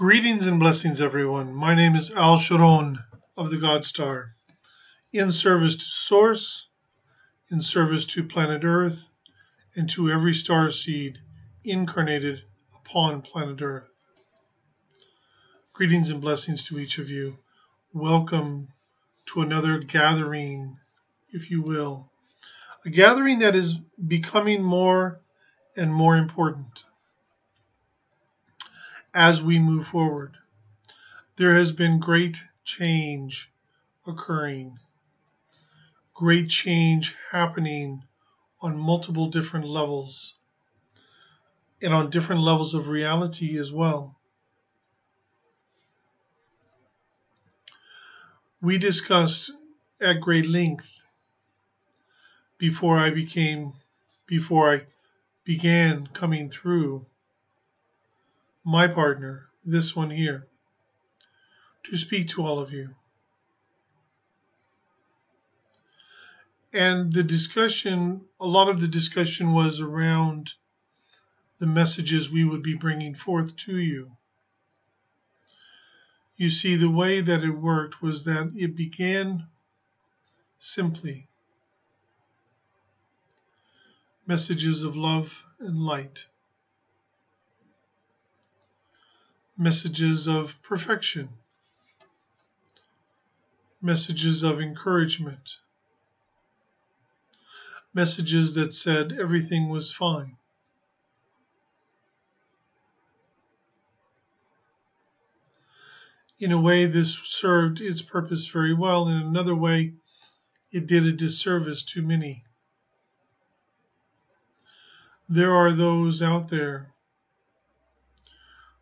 Greetings and blessings, everyone. My name is Alsharon of the GodStar, in service to Source, in service to planet Earth, and to every star seed incarnated upon planet Earth. Greetings and blessings to each of you. Welcome to another gathering, if you will. A gathering that is becoming more and more important as we move forward. There has been great change occurring, great change happening on multiple different levels and on different levels of reality as well. We discussed at great length before I began coming through my partner, this one here, to speak to all of you. And a lot of the discussion was around the messages we would be bringing forth to you. You see, the way that it worked was that it began simply messages of love and light, messages of perfection, messages of encouragement, messages that said everything was fine. In a way, this served its purpose very well. In another way, it did a disservice to many. There are those out there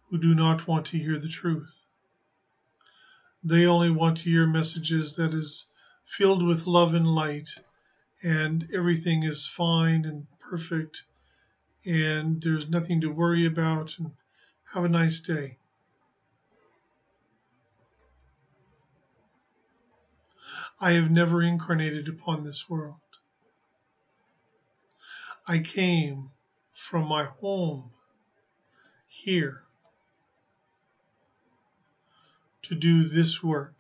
who do not want to hear the truth. They only want to hear messages that is filled with love and light, and everything is fine and perfect, and there's nothing to worry about, and have a nice day. I have never incarnated upon this world. I came from my home here to do this work,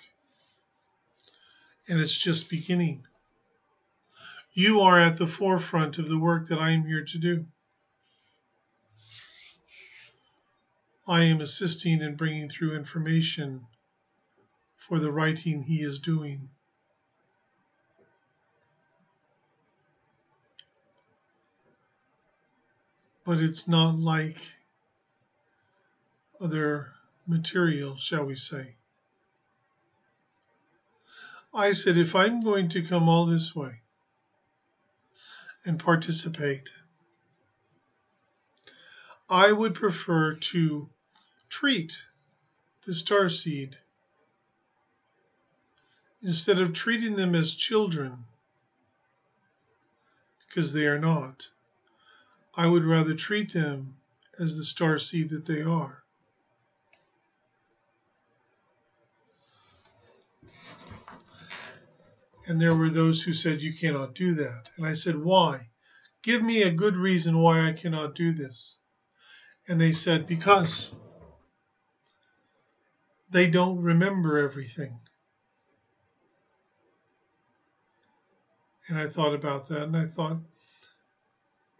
and it's just beginning. You are at the forefront of the work that I am here to do. I am assisting and bringing through information for the writing he is doing. But it's not like other material, shall we say. I said, if I'm going to come all this way and participate, I would prefer to treat the starseed instead of treating them as children, because they are not. I would rather treat them as the starseed that they are. And there were those who said, you cannot do that. And I said, why? Give me a good reason why I cannot do this. And they said, because they don't remember everything. And I thought about that,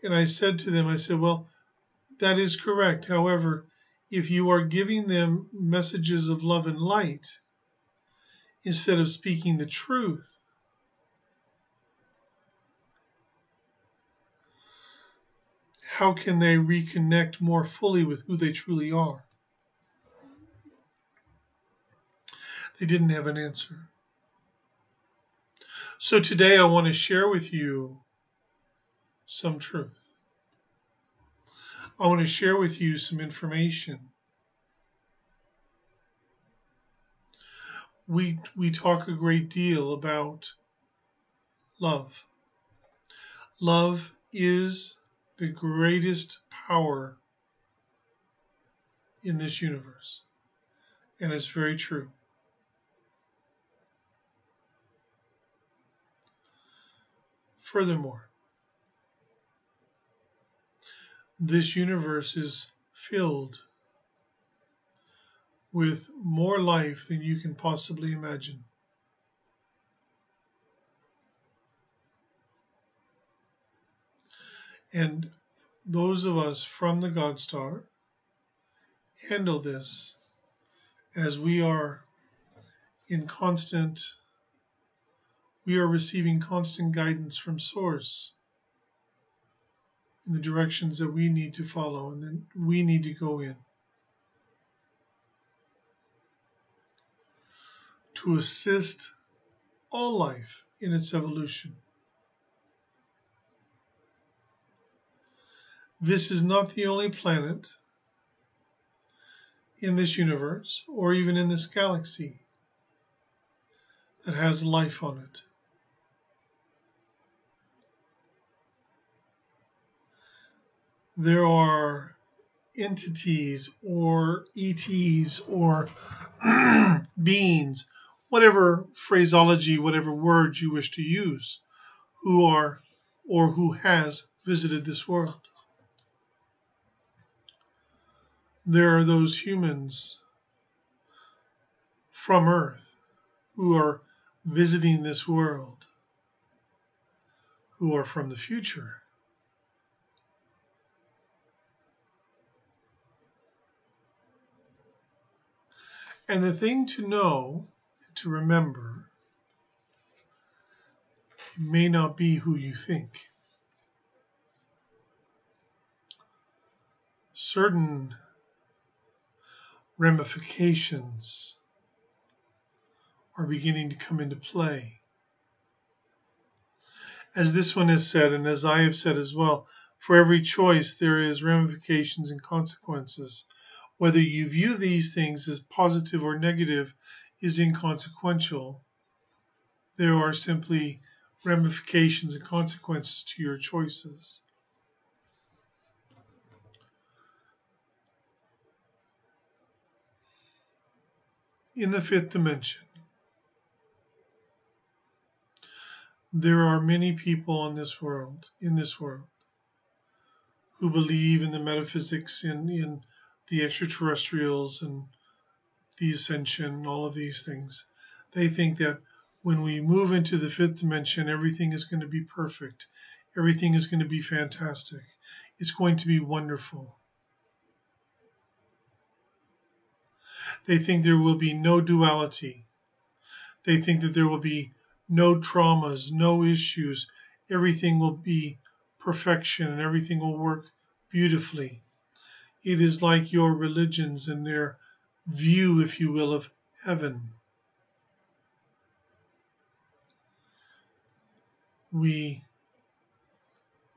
and I said to them, I said, well, that is correct. However, if you are giving them messages of love and light instead of speaking the truth, how can they reconnect more fully with who they truly are? They didn't have an answer. So today I want to share with you some truth. I want to share with you some information. We talk a great deal about love. Love is the greatest power in this universe, and it's very true. Furthermore, this universe is filled with more life than you can possibly imagine. And those of us from the GodStar handle this as we are receiving constant guidance from Source in the directions that we need to follow and then we need to go in to assist all life in its evolution. This is not the only planet in this universe or even in this galaxy that has life on it. There are entities or ETs or beings, whatever phraseology, whatever words you wish to use, who are or who has visited this world. There are those humans from Earth who are visiting this world, who are from the future. And the thing to know, to remember, it may not be who you think. Certain ramifications are beginning to come into play. As this one has said, and as I have said as well, for every choice there is ramifications and consequences. Whether you view these things as positive or negative is inconsequential. There are simply ramifications and consequences to your choices. In the fifth dimension, there are many people in this world, who believe in the metaphysics, in the extraterrestrials and the ascension, all of these things. They think that when we move into the fifth dimension, everything is going to be perfect. Everything is going to be fantastic. It's going to be wonderful. They think there will be no duality. They think that there will be no traumas, no issues. Everything will be perfection and everything will work beautifully. It is like your religions and their view, if you will, of heaven. In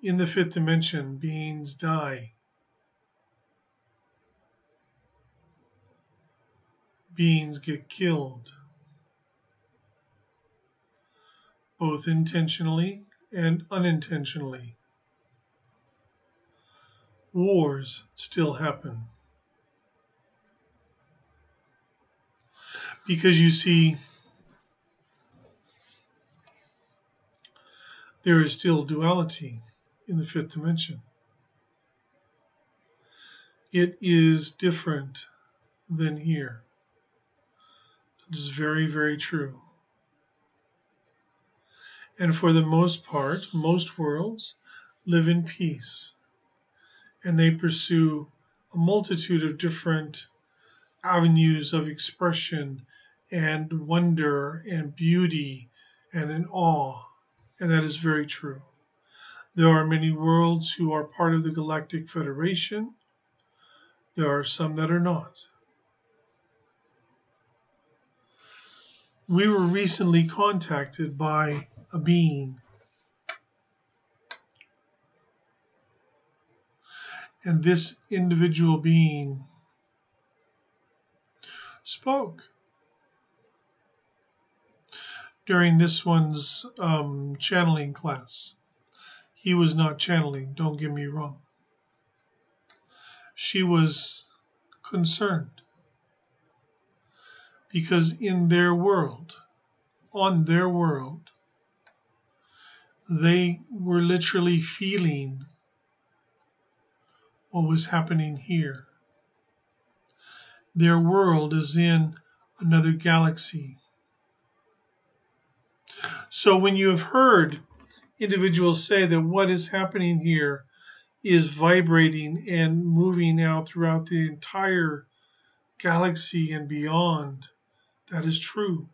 the fifth dimension, beings die. Beings get killed, both intentionally and unintentionally. Wars still happen. Because you see, there is still duality in the fifth dimension. It is different than here. It is very, very true. And for the most part, most worlds live in peace. And they pursue a multitude of different avenues of expression and wonder and beauty and in awe. And that is very true. There are many worlds who are part of the Galactic Federation. There are some that are not. We were recently contacted by a being. And this individual being spoke during this one's channeling class. He was not channeling, don't get me wrong. She was concerned because in their world, on their world, they were literally feeling what was happening here. Their world is in another galaxy. So when you have heard individuals say that what is happening here is vibrating and moving out throughout the entire galaxy and beyond, that is true.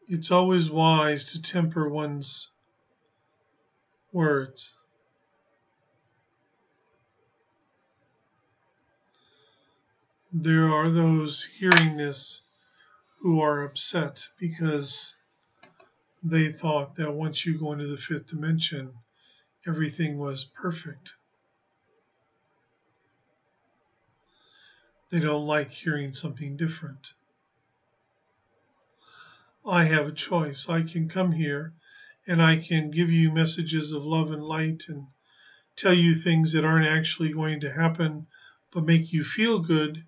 It's always wise to temper one's words. There are those hearing this who are upset because they thought that once you go into the fifth dimension, everything was perfect. They don't like hearing something different. I have a choice. I can come here and I can give you messages of love and light and tell you things that aren't actually going to happen but make you feel good,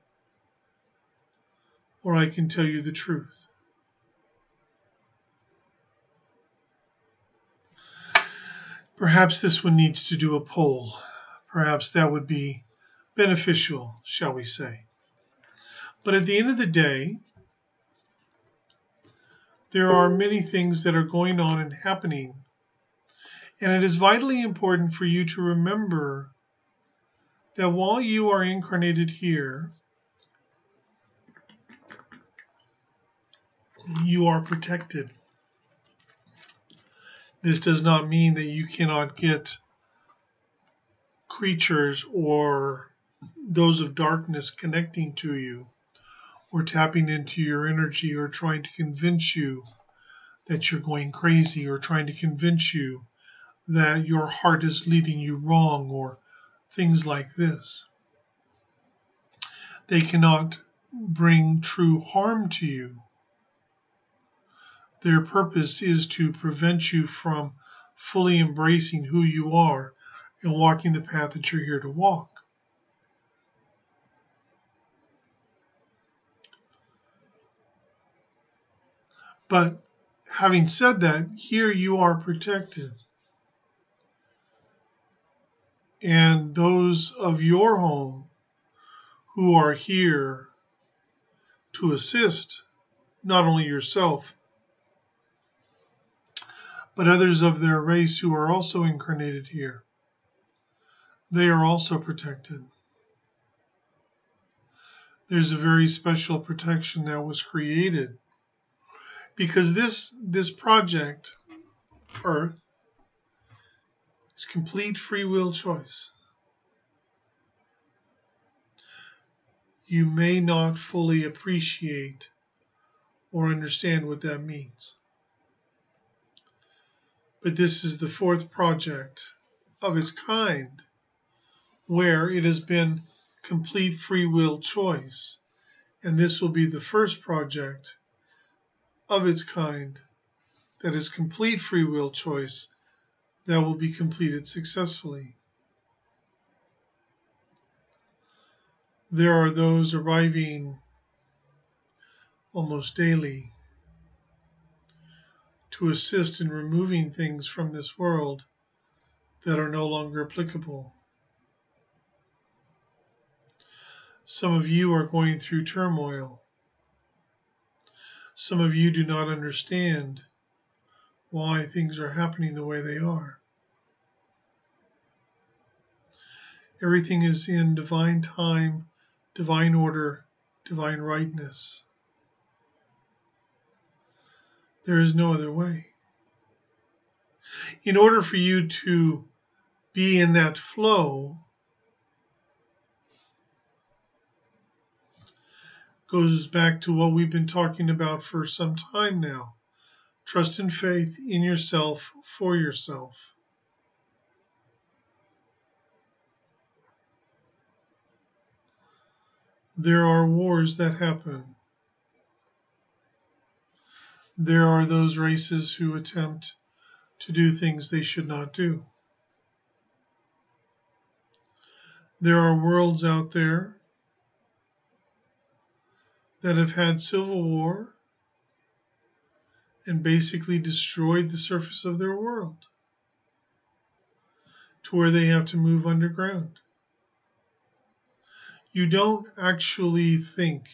or I can tell you the truth. Perhaps this one needs to do a poll. Perhaps that would be beneficial, shall we say. But at the end of the day, there are many things that are going on and happening. And it is vitally important for you to remember that while you are incarnated here, you are protected. This does not mean that you cannot get creatures or those of darkness connecting to you or tapping into your energy or trying to convince you that you're going crazy or trying to convince you that your heart is leading you wrong or things like this. They cannot bring true harm to you. Their purpose is to prevent you from fully embracing who you are and walking the path that you're here to walk. But having said that, here you are protected. And those of your home who are here to assist not only yourself, but others of their race who are also incarnated here, they are also protected. There's a very special protection that was created because this project, Earth, is complete free will choice. You may not fully appreciate or understand what that means. But this is the fourth project of its kind where it has been complete free will choice. And this will be the first project of its kind that is complete free will choice that will be completed successfully. There are those arriving almost daily to assist in removing things from this world that are no longer applicable. Some of you are going through turmoil. Some of you do not understand why things are happening the way they are. Everything is in divine time, divine order, divine rightness. There is no other way. In order for you to be in that flow, goes back to what we've been talking about for some time now. Trust and faith in yourself for yourself. There are wars that happen. There are those races who attempt to do things they should not do. There are worlds out there that have had civil war and basically destroyed the surface of their world to where they have to move underground. You don't actually think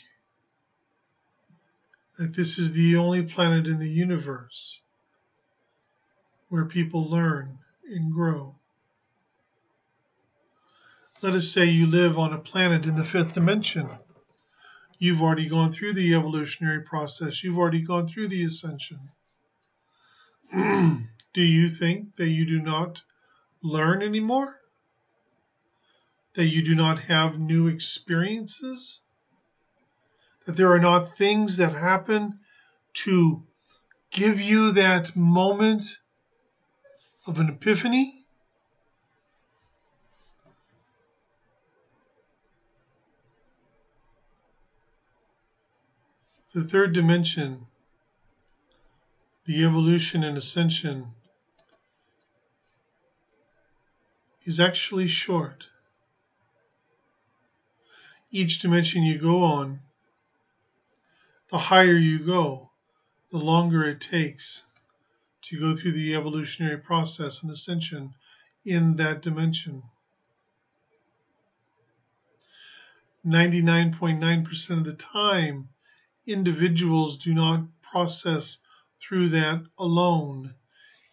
that this is the only planet in the universe where people learn and grow. Let us say you live on a planet in the fifth dimension. You've already gone through the evolutionary process. You've already gone through the ascension. Do you think that you do not learn anymore? That you do not have new experiences? That there are not things that happen to give you that moment of an epiphany? The third dimension, the evolution and ascension, is actually short. Each dimension you go on, the higher you go, the longer it takes to go through the evolutionary process and ascension in that dimension. 99.9% of the time, individuals do not process through that alone.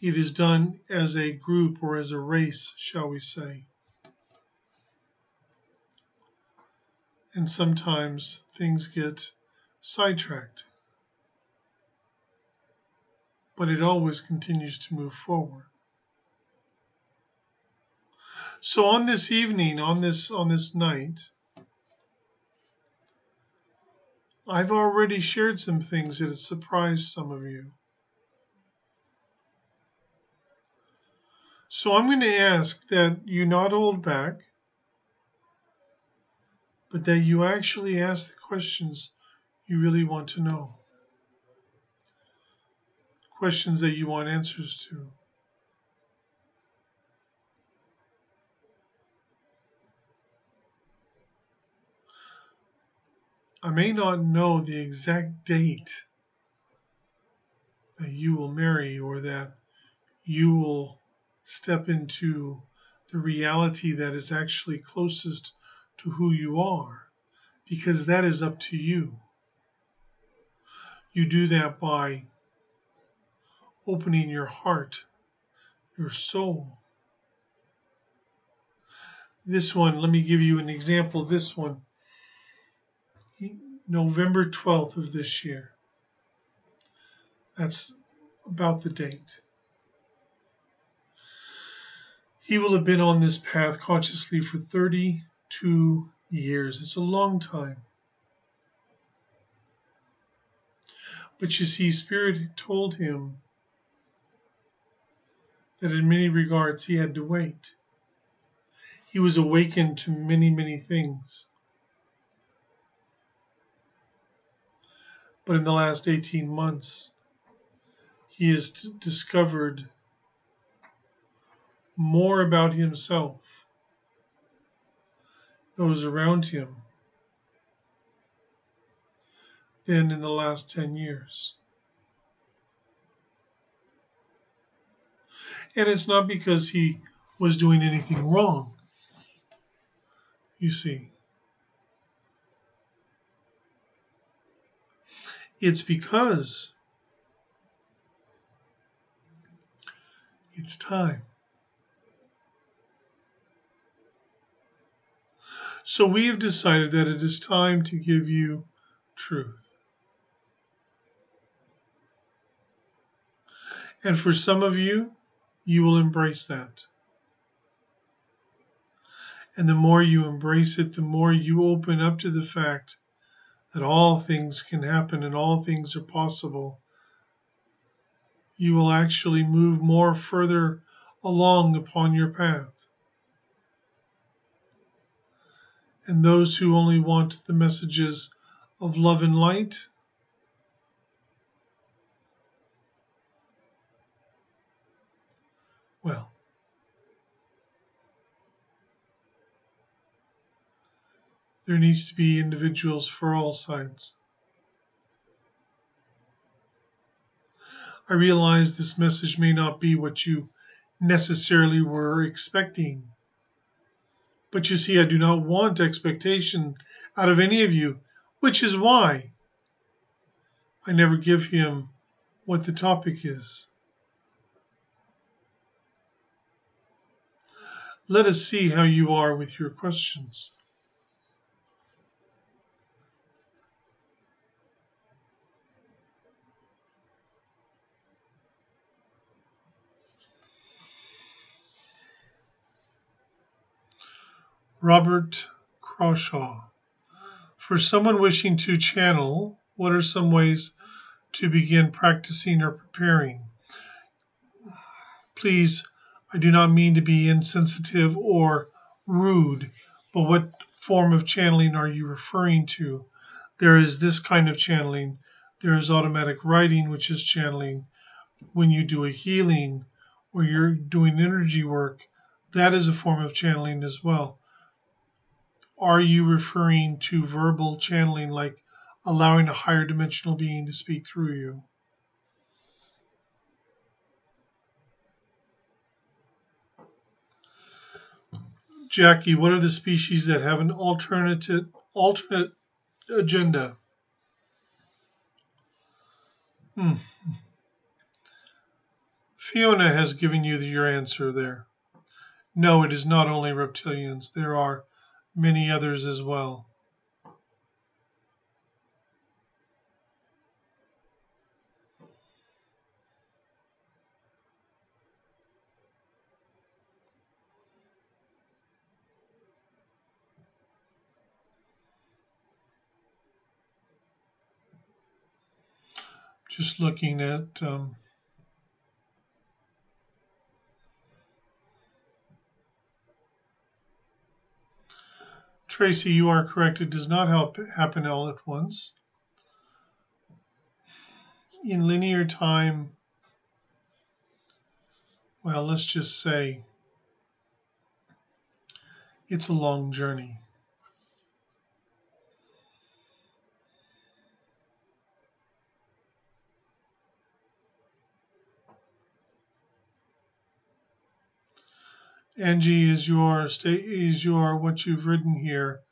It is done as a group or as a race, shall we say. And sometimes things get sidetracked. But it always continues to move forward. So on this evening, on this night, I've already shared some things that have surprised some of you. So I'm going to ask that you not hold back, but that you actually ask the questions you really want to know. Questions that you want answers to. I may not know the exact date that you will marry or that you will step into the reality that is actually closest to who you are, because that is up to you. You do that by opening your heart, your soul. This one, let me give you an example. This one, November 12th of this year. That's about the date. He will have been on this path consciously for 32 years. It's a long time. But you see, Spirit told him that in many regards he had to wait. He was awakened to many, many things. But in the last 18 months, he has discovered more about himself, those around him, than in the last 10 years. And it's not because he was doing anything wrong, you see. It's because it's time. So we have decided that it is time to give you truth. And for some of you, you will embrace that. And the more you embrace it, the more you open up to the fact that all things can happen and all things are possible. You will actually move more further along upon your path. And those who only want the messages of love and light, well, there needs to be individuals for all sides. I realize this message may not be what you necessarily were expecting. But you see, I do not want expectation out of any of you, which is why I never give him what the topic is. Let us see how you are with your questions. Robert Crawshaw. For someone wishing to channel, what are some ways to begin practicing or preparing? Please, I do not mean to be insensitive or rude, but what form of channeling are you referring to? There is this kind of channeling. There is automatic writing, which is channeling. When you do a healing or you're doing energy work, that is a form of channeling as well. Are you referring to verbal channeling, like allowing a higher dimensional being to speak through you? Jackie, what are the species that have an alternate agenda? Fiona has given you your answer there. No, it is not only reptilians. There are many others as well. Just looking at Tracy, you are correct. It does not happen all at once. In linear time, well, let's just say it's a long journey. Angie, is your what you've written here?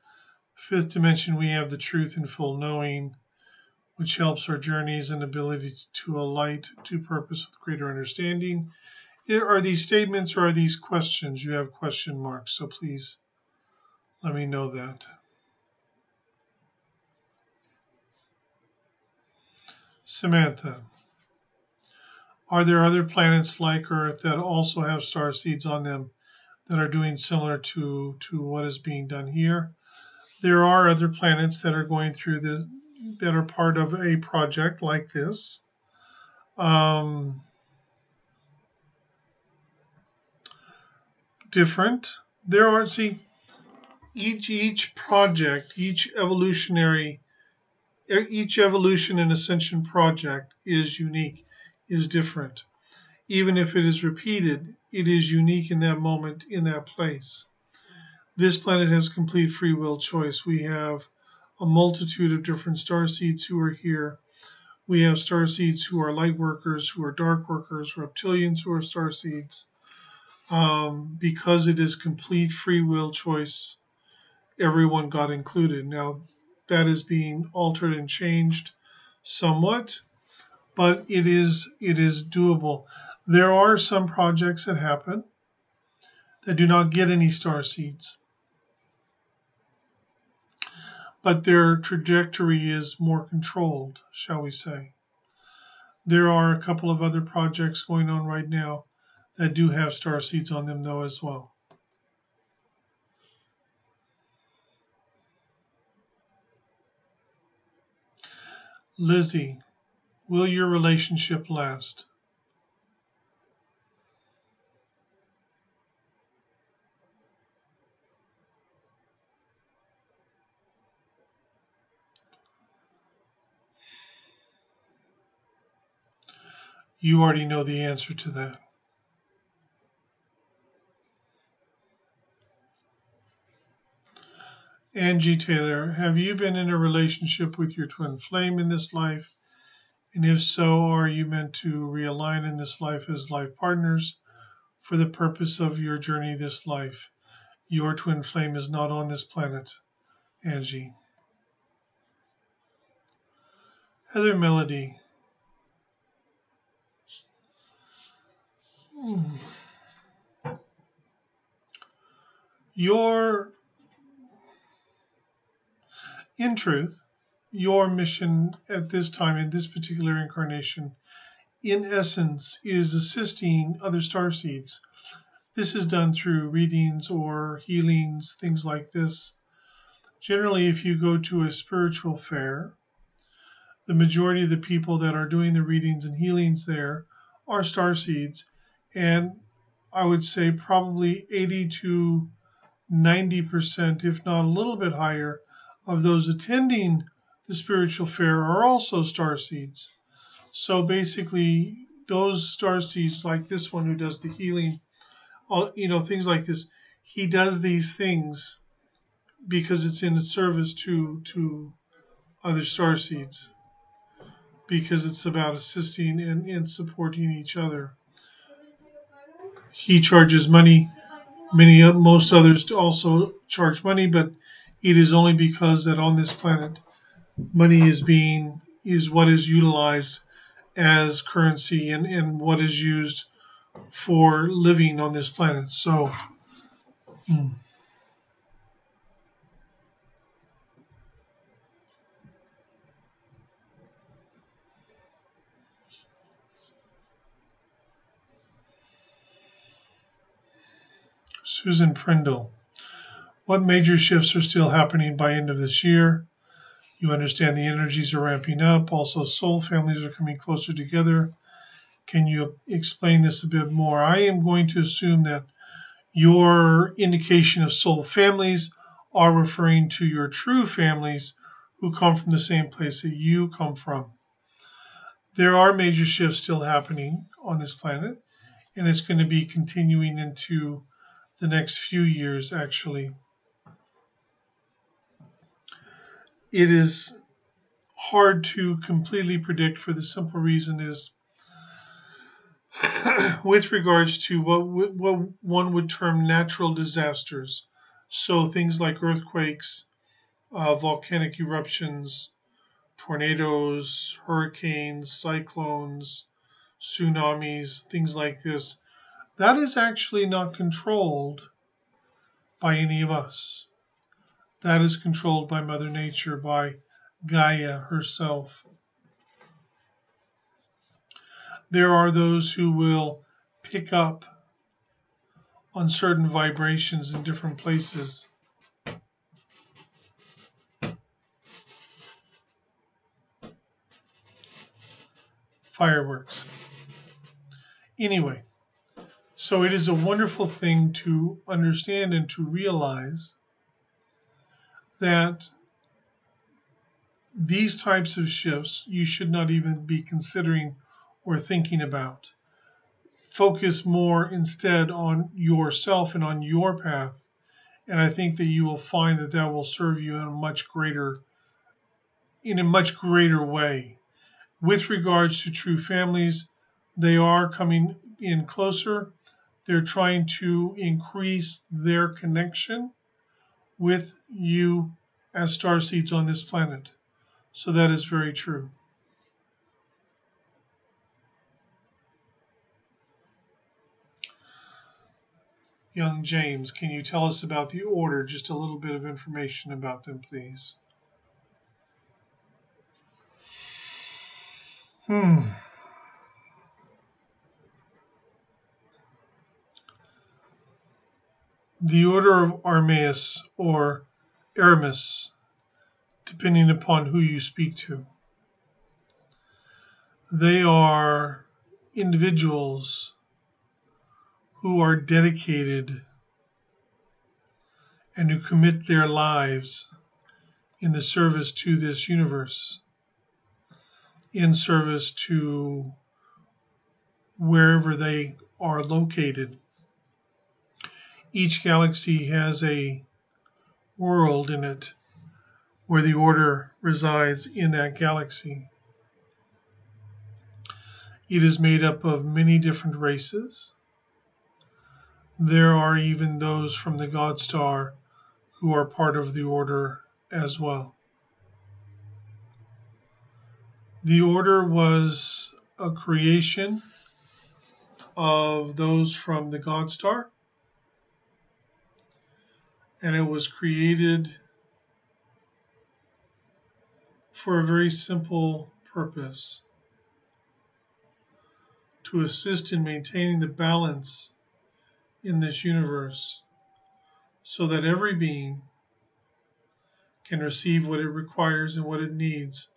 Fifth dimension, we have the truth and full knowing, which helps our journeys and ability to alight to purpose with greater understanding. Are these statements or are these questions? You have question marks, so please let me know that. Samantha, are there other planets like Earth that also have star seeds on them that are doing similar to what is being done here? There are other planets that are going through that are part of a project like this. Different. There are, see, each project, each evolution and ascension project is unique, is different. Even if it is repeated, it is unique in that moment, in that place. This planet has complete free will choice. We have a multitude of different starseeds who are here. We have starseeds who are light workers, who are dark workers, reptilians who are starseeds. Because it is complete free will choice, everyone got included. Now, that is being altered and changed somewhat, but it is doable. There are some projects that happen that do not get any star seeds, but their trajectory is more controlled, shall we say. There are a couple of other projects going on right now that do have star seeds on them, though, as well. Lizzie, will your relationship last? You already know the answer to that. Angie Taylor, have you been in a relationship with your twin flame in this life? And if so, are you meant to realign in this life as life partners for the purpose of your journey this life? Your twin flame is not on this planet, Angie. Heather Melody. In truth, your mission at this time, in this particular incarnation, in essence, is assisting other starseeds. This is done through readings or healings, things like this. Generally, if you go to a spiritual fair, the majority of the people that are doing the readings and healings there are starseeds, and I would say probably 80 to 90%, if not a little bit higher, of those attending the spiritual fair are also starseeds. So basically, those starseeds, like this one who does the healing, things like this, he does these things because it's in service to other starseeds, because it's about assisting and supporting each other. He charges money. Most others also charge money, but it is only because that on this planet, money is what is utilized as currency and what is used for living on this planet. So, Susan Prindle. What major shifts are still happening by end of this year? You understand the energies are ramping up. Also, soul families are coming closer together. Can you explain this a bit more? I am going to assume that your indication of soul families are referring to your true families who come from the same place that you come from. There are major shifts still happening on this planet, and it's going to be continuing into the next few years, actually. It is hard to completely predict for the simple reason is with regards to what one would term natural disasters. So things like earthquakes, volcanic eruptions, tornadoes, hurricanes, cyclones, tsunamis, things like this. That is actually not controlled by any of us. That is controlled by Mother Nature, by Gaia herself. There are those who will pick up on certain vibrations in different places. Fireworks. Anyway, so it is a wonderful thing to understand and to realize that these types of shifts you should not even be considering or thinking about. Focus more instead on yourself and on your path. And I think that you will find that that will serve you in a much greater way. With regards to true families, they are coming in closer. They're trying to increase their connection with you as starseeds on this planet. So that is very true. Young James, can you tell us about the order? Just a little bit of information about them, please. The order of Armaeus or Aramis, depending upon who you speak to. They are individuals who are dedicated and who commit their lives in the service to this universe, in service to wherever they are located. Each galaxy has a world in it where the order resides in that galaxy. It is made up of many different races. There are even those from the GodStar who are part of the order as well. The order was a creation of those from the GodStar, and it was created for a very simple purpose: to assist in maintaining the balance in this universe so that every being can receive what it requires and what it needs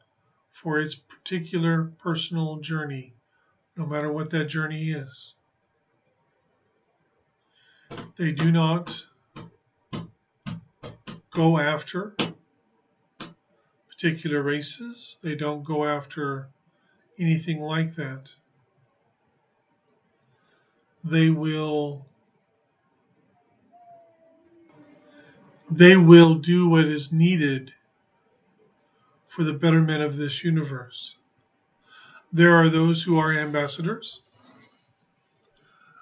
for its particular personal journey, no matter what that journey is. They do not go after particular races. They don't go after anything like that. They will do what is needed for the betterment of this universe. There are those who are ambassadors.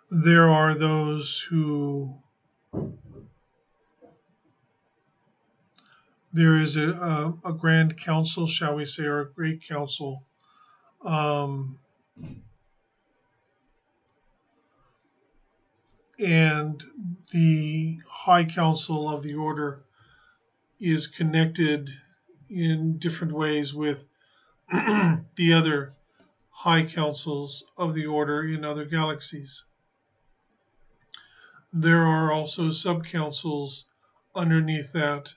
There are those who there is a grand council, shall we say, or a great council, and the High Council of the Order is connected in different ways with the other High Councils of the Order in other galaxies. There are also sub-councils underneath that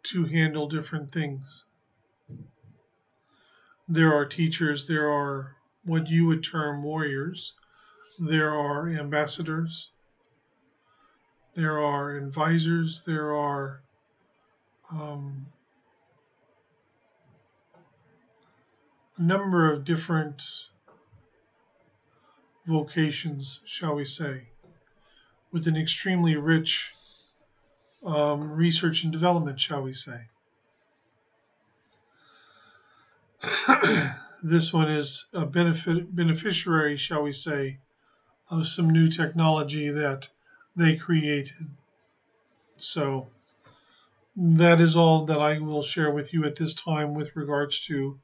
to handle different things. There are teachers, there are what you would term warriors, there are ambassadors, there are advisors, there are a number of different vocations, shall we say, with an extremely rich research and development, shall we say. This one is a beneficiary, shall we say, of some new technology that they created. So that is all that I will share with you at this time with regards to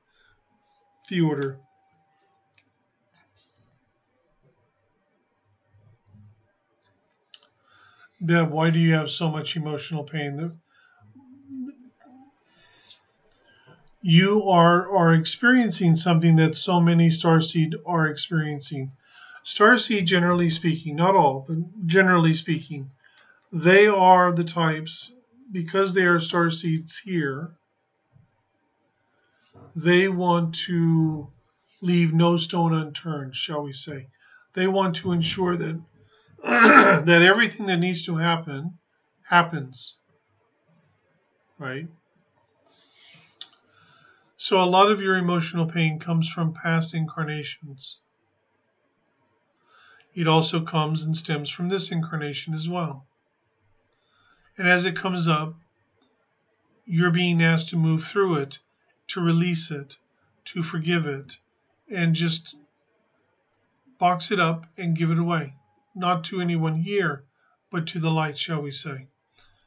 the order. Deb, why do you have so much emotional pain? You are experiencing something that so many starseed are experiencing. Starseed, generally speaking, not all, but generally speaking, they are the types, because they are starseeds here, they want to leave no stone unturned, shall we say. They want to ensure that that everything that needs to happen happens, right? So a lot of your emotional pain comes from past incarnations. It also comes and stems from this incarnation as well. And as it comes up, you're being asked to move through it, to release it, to forgive it, and just box it up and give it away. Not to anyone here, but to the light, shall we say.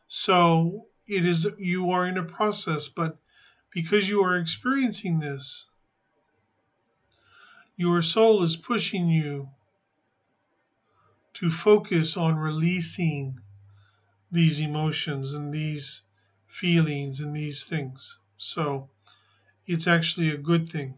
So it is, you are in a process, but because you are experiencing this, your soul is pushing you to focus on releasing these emotions and these feelings and these things. So it's actually a good thing.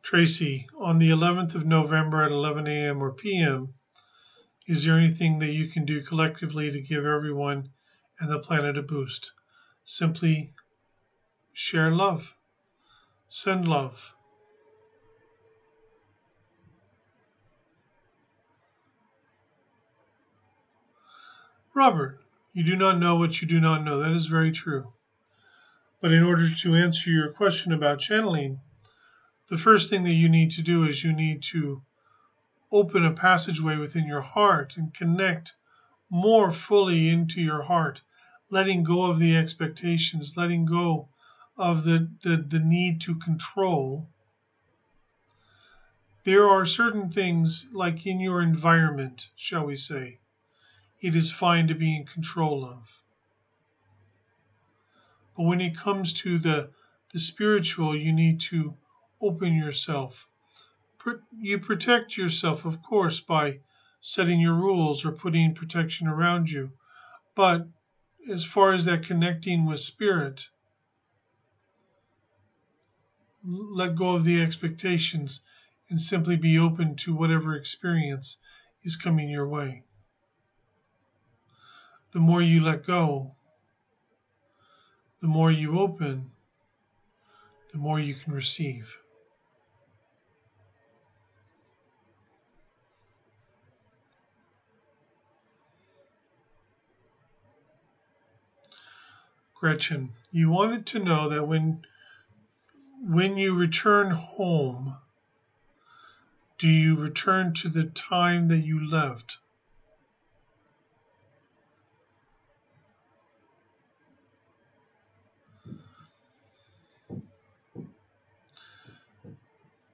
Tracy, on the 11th of November at 11 a.m. or p.m., is there anything that you can do collectively to give everyone and the planet a boost? Simply share love. Send love. Robert, you do not know what you do not know. That is very true. But in order to answer your question about channeling, the first thing that you need to do is you need to open a passageway within your heart and connect more fully into your heart, letting go of the expectations, letting go of the need to control, there are certain things, like in your environment, shall we say, it is fine to be in control of. But when it comes to the spiritual, you need to open yourself. You protect yourself, of course, by setting your rules or putting protection around you. But as far as that connecting with spirit, let go of the expectations and simply be open to whatever experience is coming your way. The more you let go, the more you open, the more you can receive. Gretchen, you wanted to know that when you return home, do you return to the time that you left?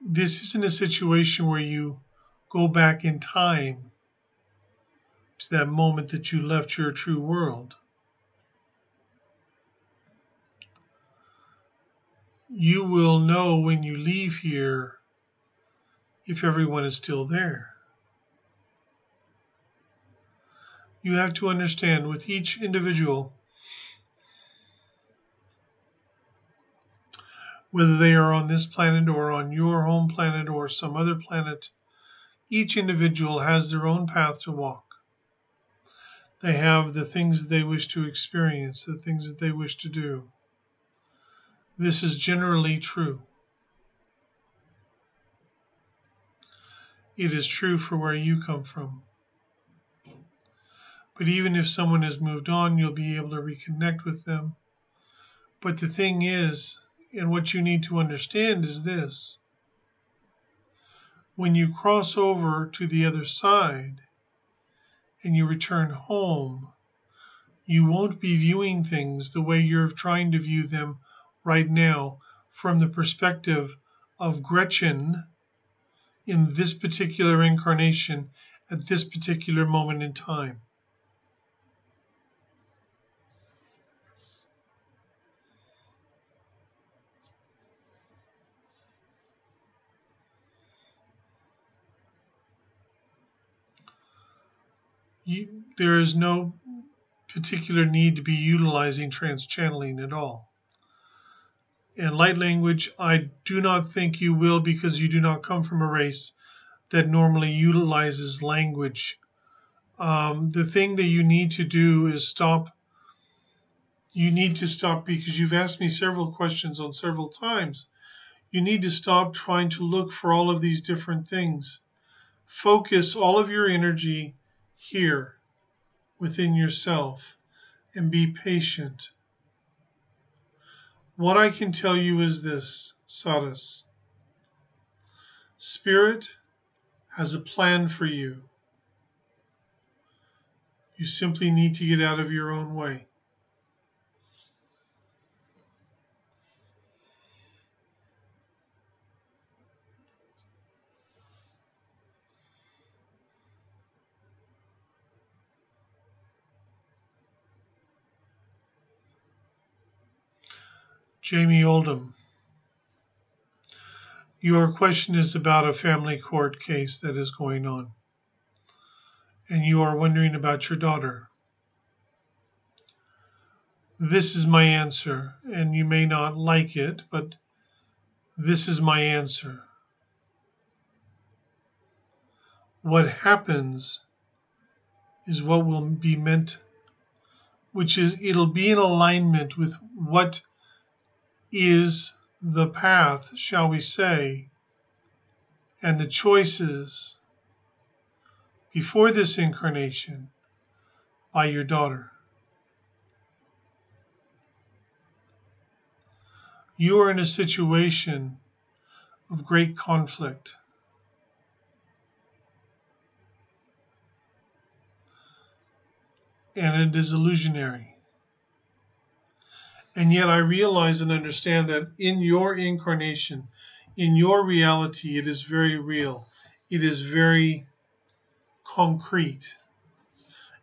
This isn't a situation where you go back in time to that moment that you left your true world. You will know when you leave here if everyone is still there. You have to understand with each individual, whether they are on this planet or on your home planet or some other planet, each individual has their own path to walk. They have the things that they wish to experience, the things that they wish to do. This is generally true. It is true for where you come from. But even if someone has moved on, you'll be able to reconnect with them. But the thing is, and what you need to understand is this: when you cross over to the other side and you return home, you won't be viewing things the way you're trying to view them right now from the perspective of Gretchen in this particular incarnation at this particular moment in time. There is no particular need to be utilizing trans-channeling at all. And light language, I do not think you will, because you do not come from a race that normally utilizes language. The thing that you need to do is stop. You need to stop, because you've asked me several questions on several times. You need to stop trying to look for all of these different things. Focus all of your energy here within yourself and be patient. What I can tell you is this, Sadhus. Spirit has a plan for you. You simply need to get out of your own way. Jamie Oldham, your question is about a family court case that is going on, and you are wondering about your daughter. This is my answer, and you may not like it, but this is my answer. What happens is what will be meant, which is it'll be in alignment with what is the path, shall we say, and the choices before this incarnation by your daughter. You are in a situation of great conflict. and it is illusionary. And yet I realize and understand that in your incarnation, in your reality, it is very real. It is very concrete.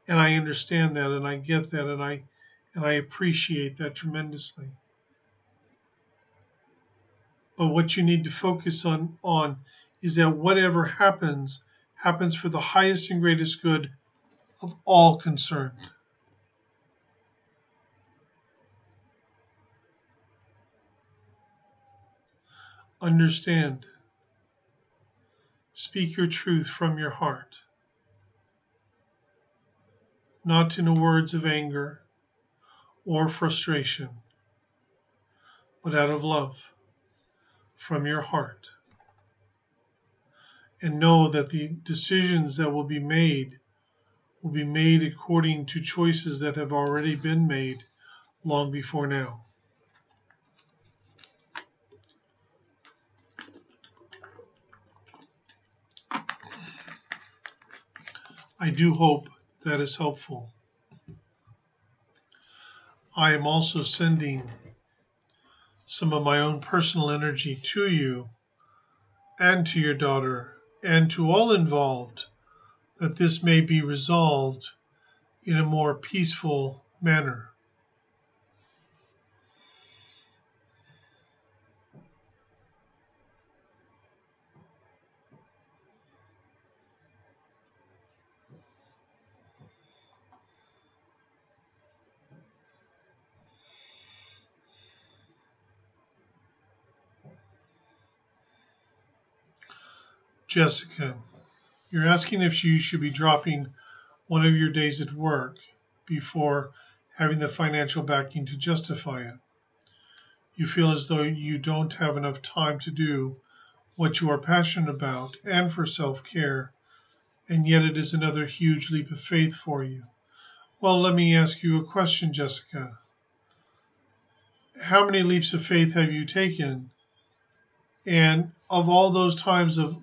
And I understand that, and I get that, and I appreciate that tremendously. But what you need to focus on is that whatever happens for the highest and greatest good of all concerned. Understand. Speak your truth from your heart, not in the words of anger or frustration, but out of love from your heart. And know that the decisions that will be made according to choices that have already been made long before now. I do hope that is helpful. I am also sending some of my own personal energy to you and to your daughter and to all involved, that this may be resolved in a more peaceful manner. Jessica, you're asking if you should be dropping one of your days at work before having the financial backing to justify it. You feel as though you don't have enough time to do what you are passionate about and for self-care, and yet it is another huge leap of faith for you. Well, let me ask you a question, Jessica. How many leaps of faith have you taken? And of all those times of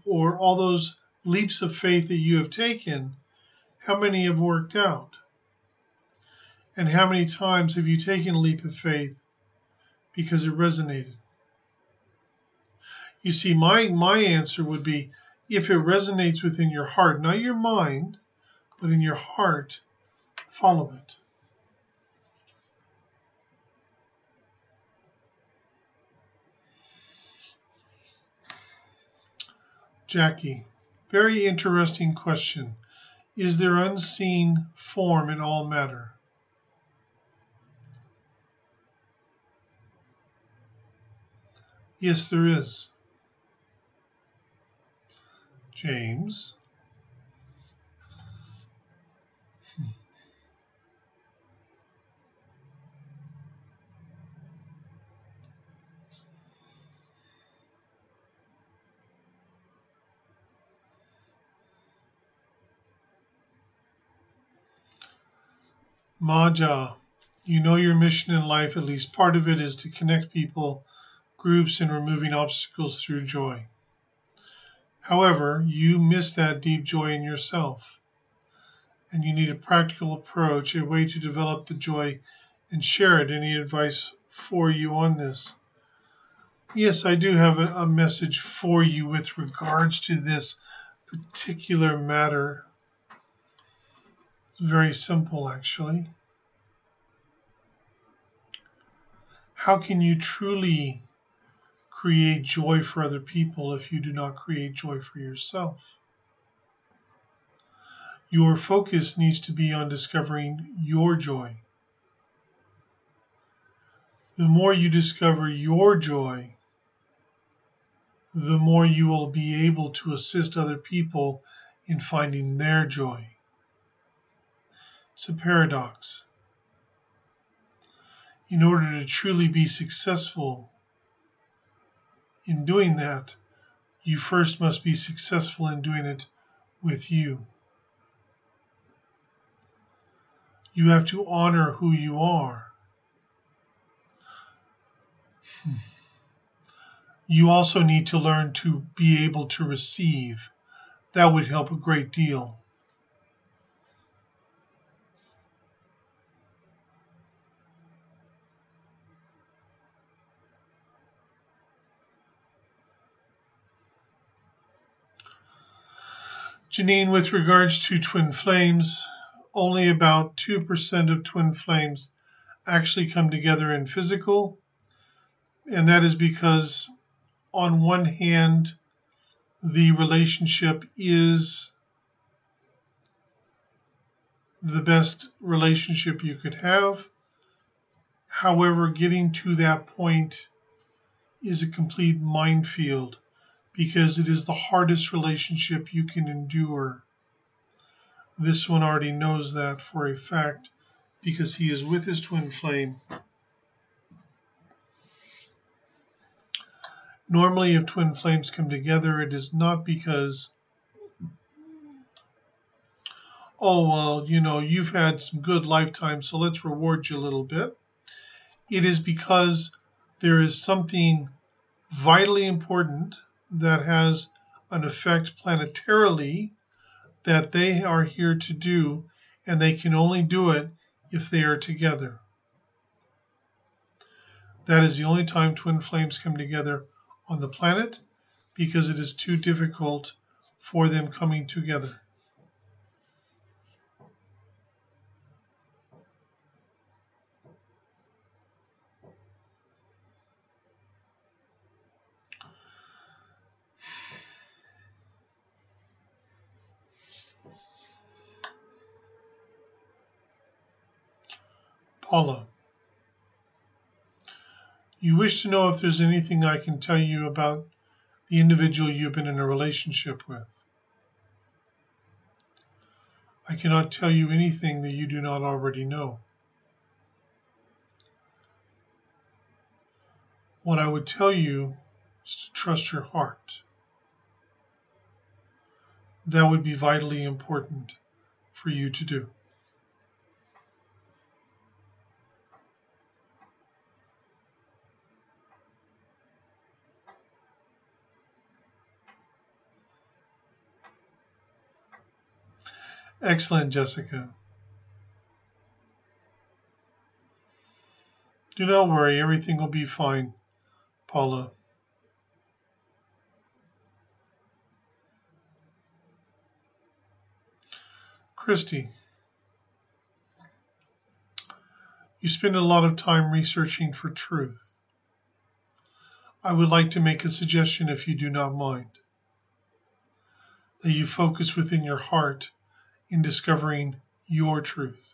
all those leaps of faith that you have taken, how many have worked out? And how many times have you taken a leap of faith because it resonated? You see, my answer would be, if it resonates within your heart, not your mind, but in your heart, follow it. Jackie, very interesting question. Is there unseen form in all matter? Yes, there is. James. Maja, you know your mission in life, at least part of it, is to connect people, groups, and removing obstacles through joy. However, you miss that deep joy in yourself, and you need a practical approach, a way to develop the joy and share it. Any advice for you on this? Yes, I do have a message for you with regards to this particular matter. It's very simple, actually. How can you truly create joy for other people if you do not create joy for yourself? Your focus needs to be on discovering your joy. The more you discover your joy, the more you will be able to assist other people in finding their joy. It's a paradox. In order to truly be successful in doing that, you first must be successful in doing it with you. You have to honor who you are. You also need to learn to be able to receive. That would help a great deal. Janine, with regards to twin flames, only about 2% of twin flames actually come together in physical, and that is because on one hand, the relationship is the best relationship you could have. However, getting to that point is a complete minefield because it is the hardest relationship you can endure. This one already knows that for a fact because he is with his twin flame. Normally, if twin flames come together, it is not because, oh, well, you've had some good lifetimes, so let's reward you a little bit. It is because there is something vitally important that has an effect planetarily that they are here to do, and they can only do it if they are together. That is the only time twin flames come together on the planet, because it is too difficult for them coming together. Paula, you wish to know if there's anything I can tell you about the individual you've been in a relationship with. I cannot tell you anything that you do not already know. What I would tell you is to trust your heart. That would be vitally important for you to do. Excellent, Jessica. Do not worry, everything will be fine, Paula. Christy, you spend a lot of time researching for truth. I would like to make a suggestion, if you do not mind, that you focus within your heart in discovering your truth.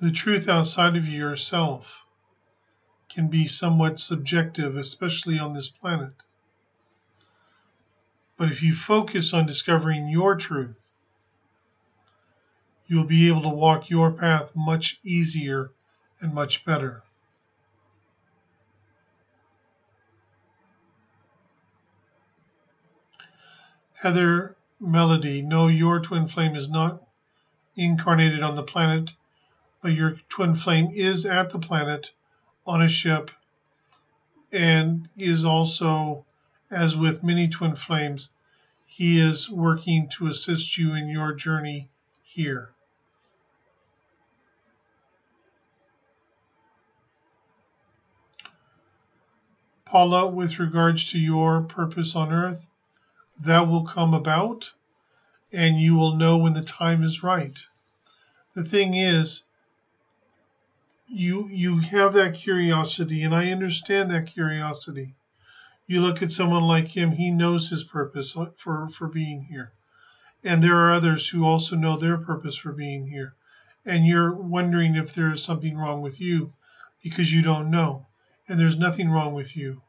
The truth outside of yourself can be somewhat subjective, especially on this planet. But if you focus on discovering your truth, you'll be able to walk your path much easier and much better. Heather Melody, no, your twin flame is not incarnated on the planet, but your twin flame is at the planet on a ship and is also, as with many twin flames, he is working to assist you in your journey here. Paula, with regards to your purpose on Earth, that will come about, and you will know when the time is right. The thing is, you have that curiosity, and I understand that curiosity. You look at someone like him, he knows his purpose for being here. And there are others who also know their purpose for being here. And you're wondering if there is something wrong with you because you don't know. And there's nothing wrong with you.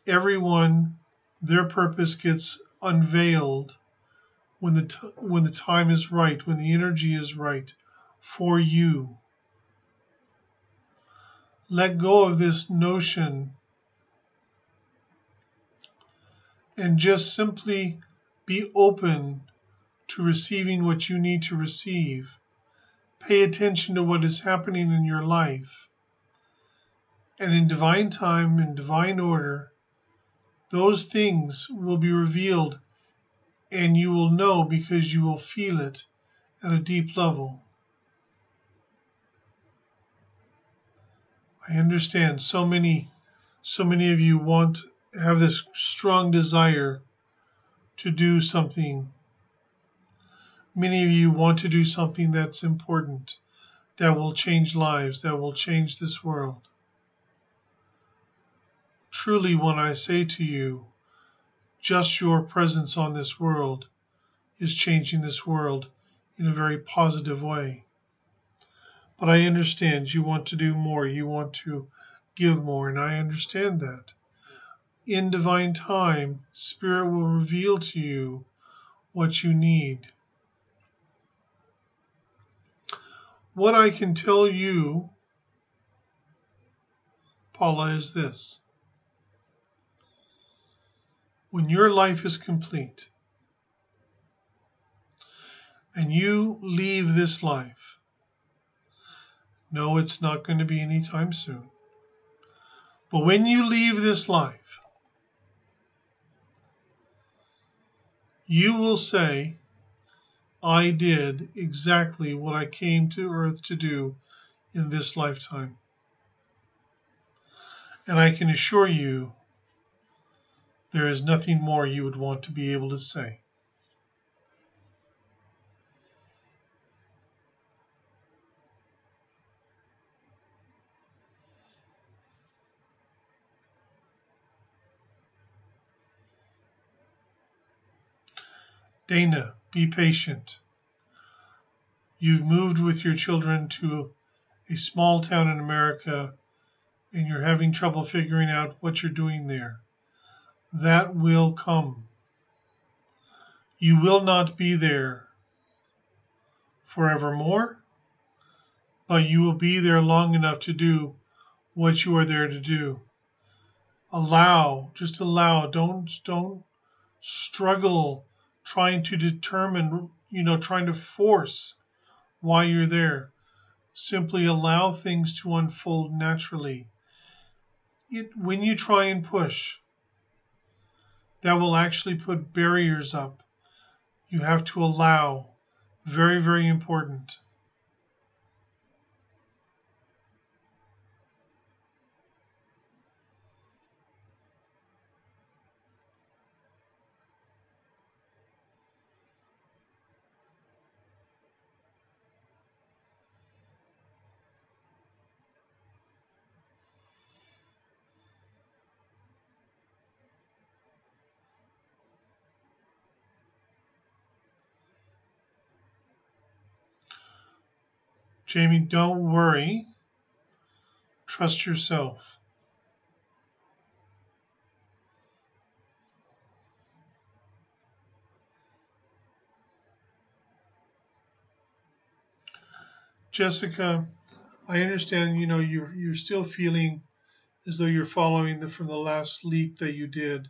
Everyone, their purpose gets unveiled when the time is right, when the energy is right for you. Let go of this notion and just simply be open to receiving what you need to receive. Pay attention to what is happening in your life. And in divine time, in divine order, those things will be revealed, and you will know because you will feel it at a deep level. I understand so many of you want have this strong desire to do something. Many of you want to do something that's important, that will change lives, that will change this world. Truly, when I say to you, just your presence on this world is changing this world in a very positive way. But I understand you want to do more, you want to give more, and I understand that. In divine time, Spirit will reveal to you what you need. What I can tell you, Paula, is this. When your life is complete and you leave this life, no, it's not going to be anytime soon. But when you leave this life, you will say, I did exactly what I came to earth to do in this lifetime. And I can assure you, there is nothing more you would want to be able to say. Dana, be patient. You've moved with your children to a small town in America, and you're having trouble figuring out what you're doing there. That will come. You will not be there forevermore, but you will be there long enough to do what you are there to do. Just allow. Don't struggle trying to determine, trying to force why you're there. Simply allow things to unfold naturally. When you try and push, that will actually put barriers up. You have to allow. Very, very important. Jamie, don't worry. Trust yourself. Jessica, I understand, you're still feeling as though you're following from the last leap that you did.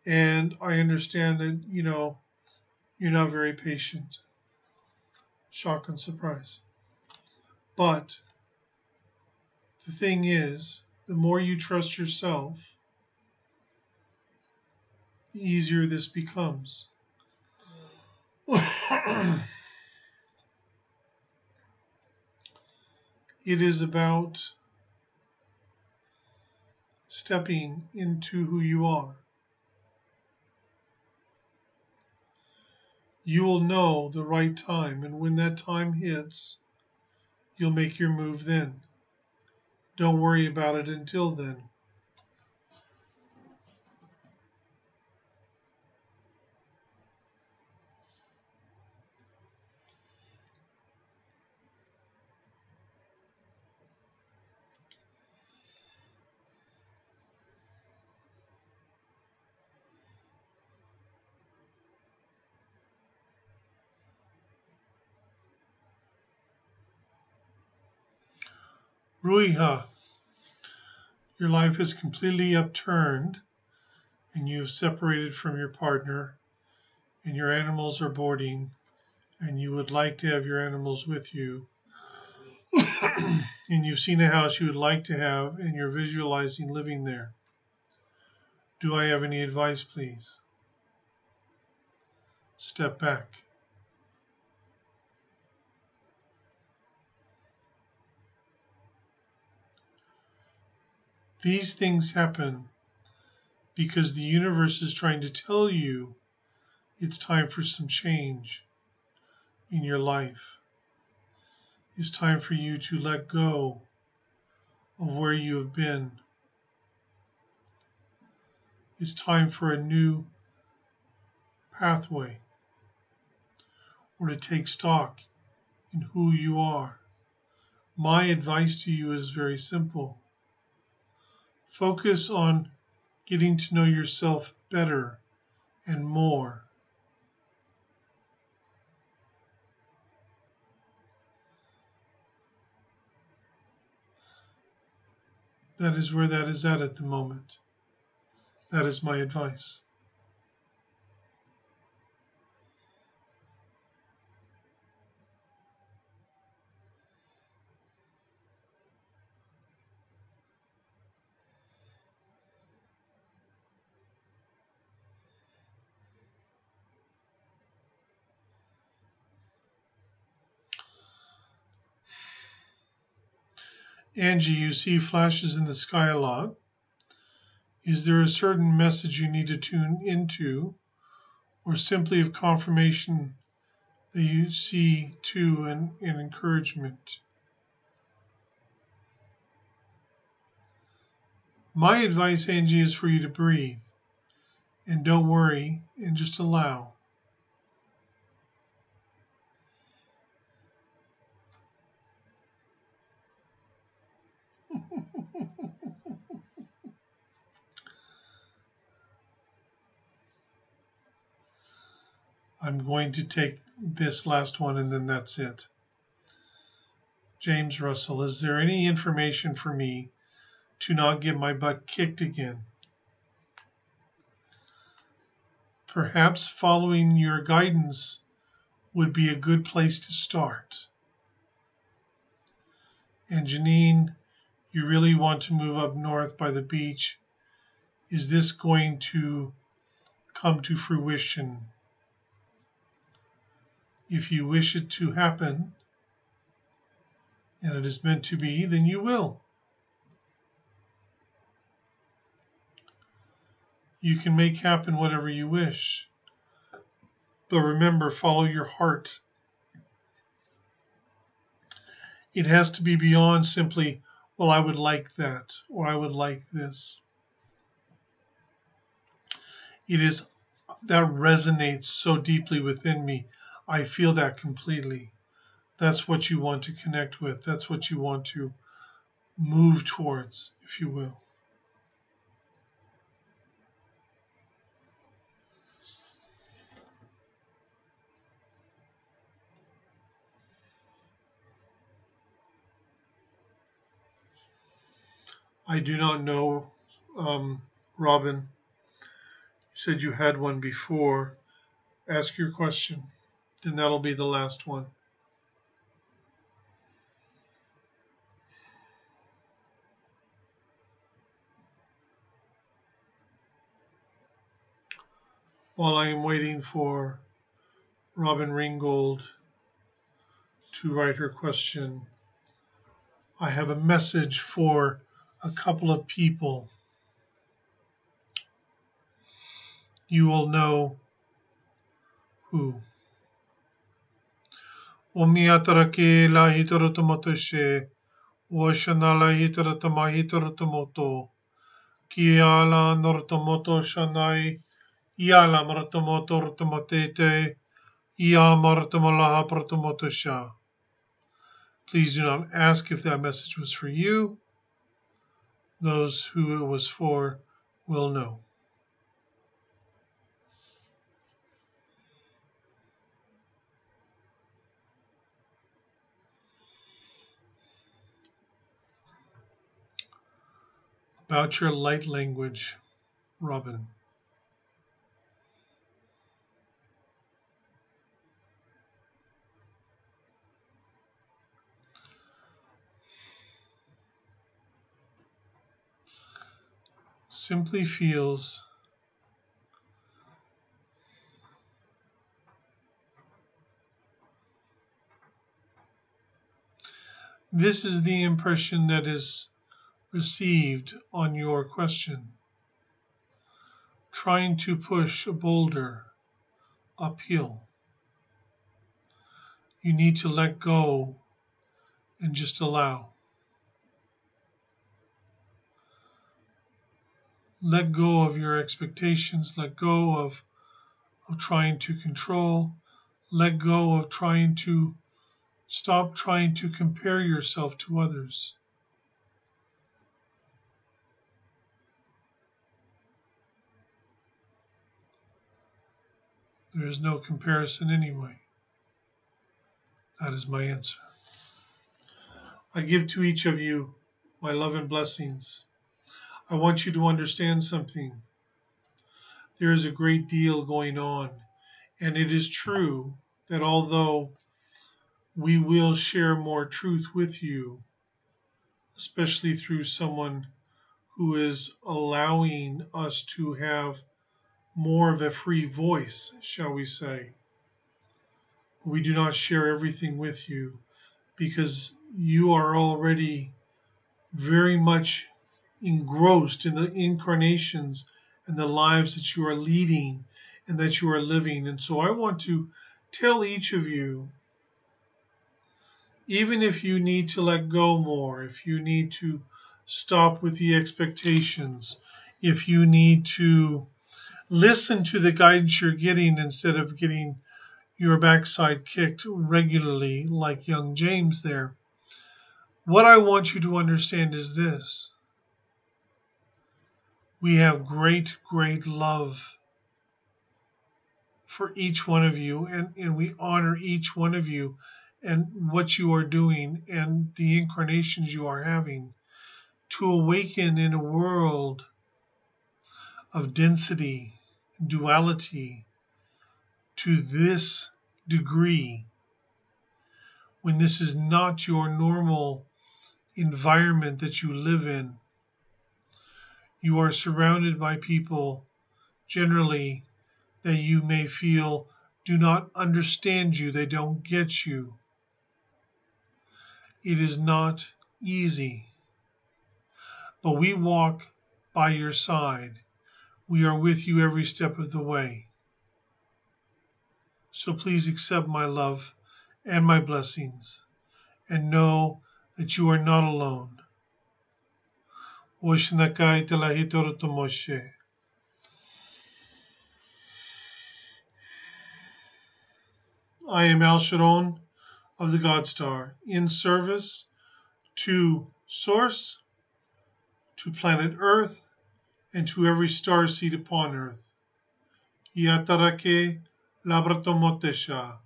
And I understand that, you're not very patient. Shock and surprise. But the thing is, the more you trust yourself, the easier this becomes. It is about stepping into who you are. You will know the right time, and when that time hits, you'll make your move then. Don't worry about it until then. Ruiha, your life is completely upturned and you have separated from your partner and your animals are boarding and you would like to have your animals with you. And you've seen a house you would like to have and you're visualizing living there. Do I have any advice, please? Step back. These things happen because the universe is trying to tell you it's time for some change in your life. It's time for you to let go of where you have been. It's time for a new pathway, or to take stock in who you are. My advice to you is very simple. Focus on getting to know yourself better and more. That is where that is at the moment. That is my advice. Angie, you see flashes in the sky a lot. Is there a certain message you need to tune into, or simply of confirmation that you see too and encouragement? My advice, Angie, is for you to breathe and don't worry and just allow. I'm going to take this last one and then that's it. James Russell, is there any information for me to not get my butt kicked again? Perhaps following your guidance would be a good place to start. And Janine, you really want to move up north by the beach. Is this going to come to fruition? If you wish it to happen, and it is meant to be, then you will. You can make happen whatever you wish. But remember, follow your heart. It has to be beyond simply, well, I would like that, or I would like this. It is that resonates so deeply within me. I feel that completely. That's what you want to connect with. That's what you want to move towards, if you will. I do not know, Robin. You said you had one before. Ask your question. Then that'll be the last one. While I am waiting for Robin Ringgold to write her question, I have a message for a couple of people. You will know who. Omiatarake la hitorotomotoshe, Washanala hitaratama hitorotomoto, Kiala nortomoto shanai, Iala martomoto rotomotete, Ia martomolaha protomotosha. Please do not ask if that message was for you. Those who it was for will know. About your light language, Robin. Simply feels this is the impression that is received on your question. trying to push a boulder uphill. You need to let go and just allow. Let go of your expectations. Let go of trying to control. Let go of trying to stop trying to compare yourself to others. There is no comparison anyway. That is my answer. I give to each of you my love and blessings. I want you to understand something. There is a great deal going on, and it is true that although we will share more truth with you, especially through someone who is allowing us to have more of a free voice, shall we say. We do not share everything with you because you are already very much engrossed in the incarnations and the lives that you are leading and that you are living. And so I want to tell each of you, even if you need to let go more, if you need to stop with the expectations, if you need to listen to the guidance you're getting instead of getting your backside kicked regularly like young James there, what I want you to understand is this. We have great, great love for each one of you, and we honor each one of you and what you are doing and the incarnations you are having to awaken in a world of density, duality to this degree, when this is not your normal environment that you live in. You are surrounded by people generally that you may feel do not understand you, they don't get you. It is not easy, but we walk by your side. We are with you every step of the way. So please accept my love and my blessings and know that you are not alone. Oshnakai Telahitoroto Moshe. I am Alsharon of the GodStar, in service to Source, to planet Earth, and to every star seed upon Earth. Yatarake Labratomotesha.